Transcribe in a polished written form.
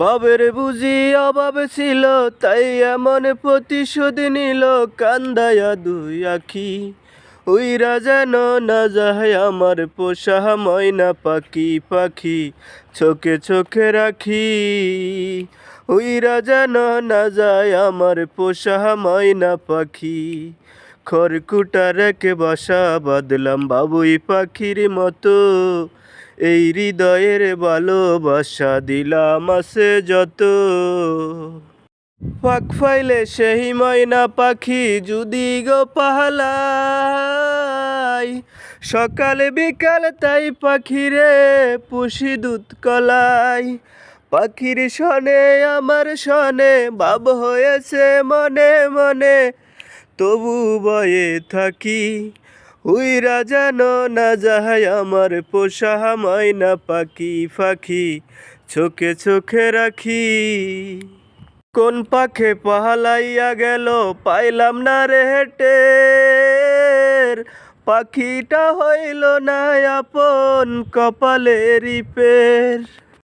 বাবের বুঝি অভাব ছিল, তাই এমন প্রতিশোধ নিল কান্দায়া দুই আখি। উইরা যেন না যায় আমার পোষা ময়না পাখি পাখি, চোখে চোখে রাখি। উইরা যেন না যায় আমার পোষা ময়না পাখি। খড়কুটা রেখে বাসা বাঁধলাম বাবুই পাখির মতো, এই হৃদয়ের ভালোবাসা দিলাম আছে যত। পাখ ফাইলে সেই ময়না পাখি যদি গো পাহালাই, সকালে বিকাল তাই পাখিরে পুষি দুধ কলাই। পাখির শনে আমার শনে ভাব হয়েছে মনে মনে, তবু ভয়ে থাকি। উইরা যেন না যায় আমার পোষা ময়না পাখি পাখি, চোখে চোখে রাখি। কোন পাখে পাহালাইয়া গেল পাইলাম না রে হেটের, পাখিটা হইল না আপন কপালের পের।